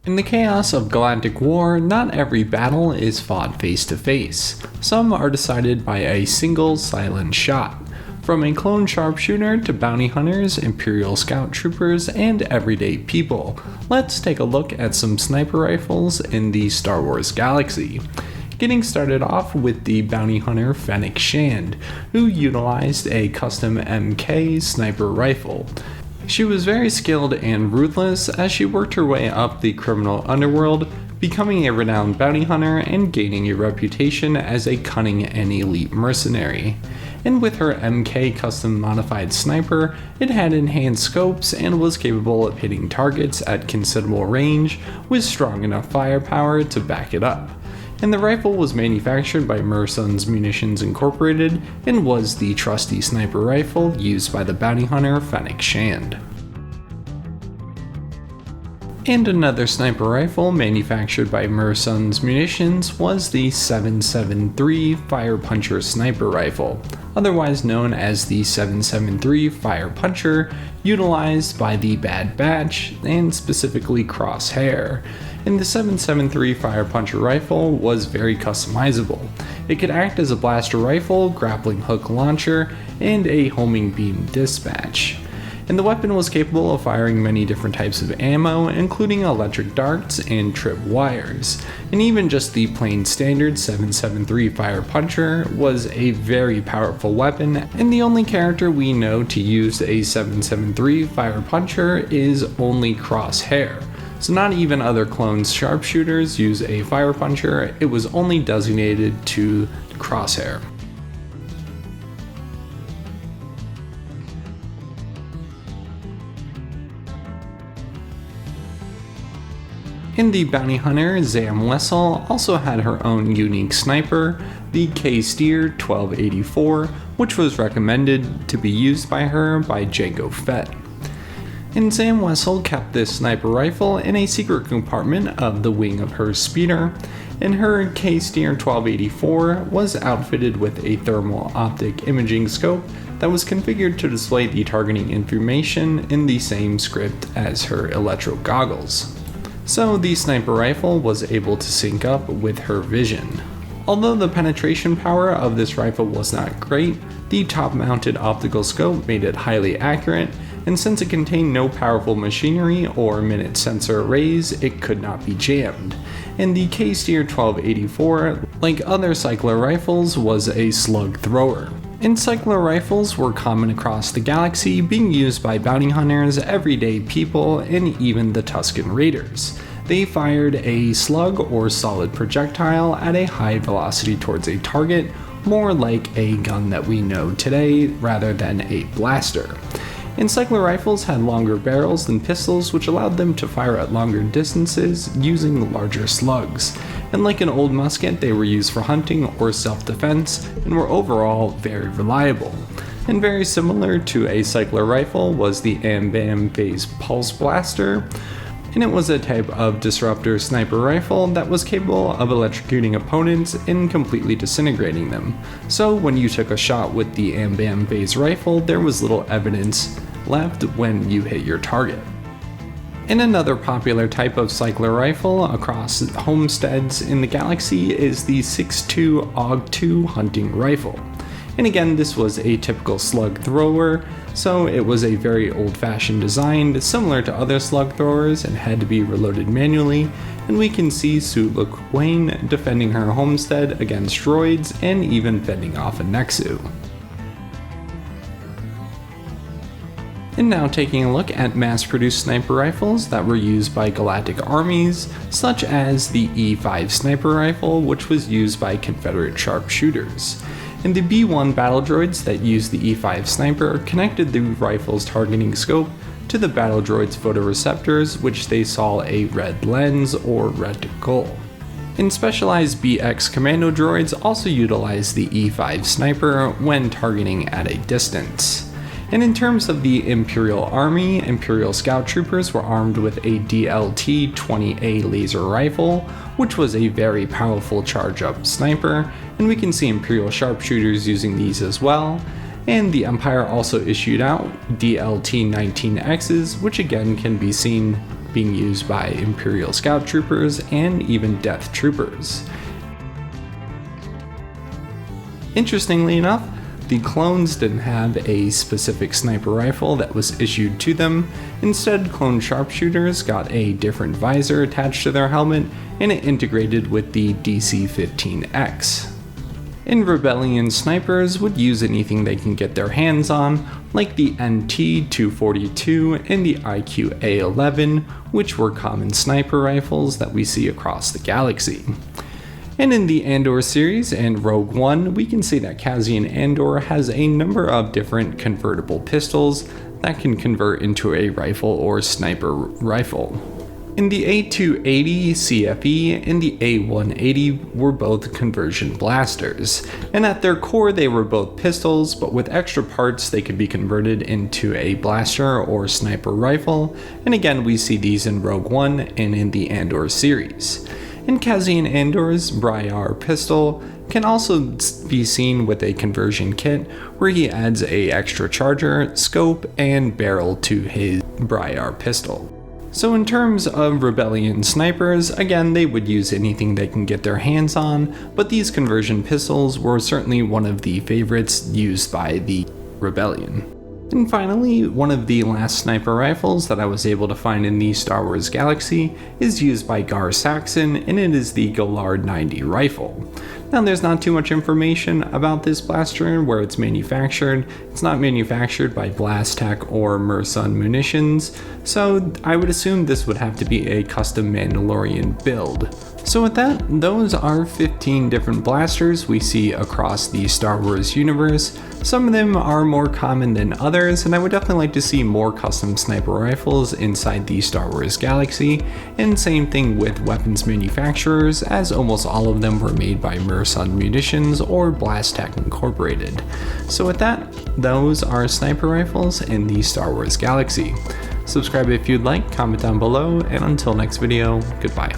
In the chaos of galactic war, not every battle is fought face to face. Some are decided by a single silent shot. From a clone sharpshooter to bounty hunters, imperial scout troopers, and everyday people, let's take a look at some sniper rifles in the Star Wars galaxy. Getting started off with the bounty hunter Fennec Shand, who utilized a custom MK sniper rifle. She was very skilled and ruthless as she worked her way up the criminal underworld, becoming a renowned bounty hunter and gaining a reputation as a cunning and elite mercenary. And with her MK custom modified sniper, it had enhanced scopes and was capable of hitting targets at considerable range with strong enough firepower to back it up. And the rifle was manufactured by Merson's Munitions Incorporated and was the trusty sniper rifle used by the bounty hunter Fennec Shand. And another sniper rifle manufactured by Merson's Munitions was the 773 Fire Puncher sniper rifle, otherwise known as the 773 Fire Puncher, utilized by the Bad Batch and specifically Crosshair. And the 773 Fire Puncher rifle was very customizable. It could act as a blaster rifle, grappling hook launcher, and a homing beam dispatch. And the weapon was capable of firing many different types of ammo, including electric darts and trip wires. And even just the plain standard 773 Fire Puncher was a very powerful weapon, and the only character we know to use a 773 Fire Puncher is only Crosshair. So not even other clones sharpshooters use a fire puncher, it was only designated to Crosshair. And the bounty hunter Zam Wessel also had her own unique sniper, the K-Steer 1284, which was recommended to be used by her by Jango Fett. And Zam Wessel kept this sniper rifle in a secret compartment of the wing of her speeder, and her K-Steer 1284 was outfitted with a thermal optic imaging scope that was configured to display the targeting information in the same script as her electro goggles. So the sniper rifle was able to sync up with her vision. Although the penetration power of this rifle was not great, the top-mounted optical scope made it highly accurate, and since it contained no powerful machinery or minute sensor arrays, it could not be jammed. And the K-Steer 1284, like other cycler rifles, was a slug thrower. And cycler rifles were common across the galaxy, being used by bounty hunters, everyday people, and even the Tusken Raiders. They fired a slug or solid projectile at a high velocity towards a target, more like a gun that we know today rather than a blaster. And cycler rifles had longer barrels than pistols, which allowed them to fire at longer distances using larger slugs. And like an old musket, they were used for hunting or self-defense and were overall very reliable. And very similar to a cycler rifle was the Am-Bam Phase Pulse Blaster, and it was a type of disruptor sniper rifle that was capable of electrocuting opponents and completely disintegrating them. So when you took a shot with the Am-Bam Phase rifle, there was little evidence left when you hit your target. And another popular type of cycler rifle across homesteads in the galaxy is the 6.2 AUG-2 hunting rifle. And again, this was a typical slug thrower, so it was a very old-fashioned design, similar to other slug throwers, and had to be reloaded manually. And we can see Sulu Quain defending her homestead against droids and even fending off a Nexu. And now taking a look at mass-produced sniper rifles that were used by galactic armies, such as the E5 sniper rifle, which was used by Confederate sharpshooters. And the B-1 battle droids that used the E5 sniper connected the rifle's targeting scope to the battle droid's photoreceptors, which they saw a red lens or reticle. And specialized BX commando droids also utilized the E5 sniper when targeting at a distance. And in terms of the Imperial Army, Imperial Scout Troopers were armed with a DLT-20A laser rifle, which was a very powerful charge-up sniper, and we can see Imperial Sharpshooters using these as well. And the Empire also issued out DLT-19Xs, which again can be seen being used by Imperial Scout Troopers and even Death Troopers. Interestingly enough, the clones didn't have a specific sniper rifle that was issued to them. Instead, clone sharpshooters got a different visor attached to their helmet, and it integrated with the DC-15X. And Rebellion snipers would use anything they can get their hands on, like the NT-242 and the IQ-A11, which were common sniper rifles that we see across the galaxy. And in the Andor series and Rogue One, we can see that Cassian Andor has a number of different convertible pistols that can convert into a rifle or sniper rifle. In the A280 CFE and the A180 were both conversion blasters, and at their core they were both pistols, but with extra parts they could be converted into a blaster or sniper rifle, and again we see these in Rogue One and in the Andor series. And Cassian Andor's Briar pistol can also be seen with a conversion kit where he adds a extra charger, scope, and barrel to his Briar pistol. So in terms of Rebellion snipers, again they would use anything they can get their hands on, but these conversion pistols were certainly one of the favorites used by the Rebellion. And finally, one of the last sniper rifles that I was able to find in the Star Wars galaxy is used by Gar Saxon, and it is the Galard 90 rifle. Now there's not too much information about this blaster and where it's manufactured. It's not manufactured by Blastech or Mersun Munitions, so I would assume this would have to be a custom Mandalorian build. So with that, those are 15 different blasters we see across the Star Wars universe. Some of them are more common than others, and I would definitely like to see more custom sniper rifles inside the Star Wars galaxy, and same thing with weapons manufacturers, as almost all of them were made by Mersun Munitions or Blastech Incorporated. So with that, those are sniper rifles in the Star Wars galaxy. Subscribe if you'd like, comment down below, and until next video, goodbye.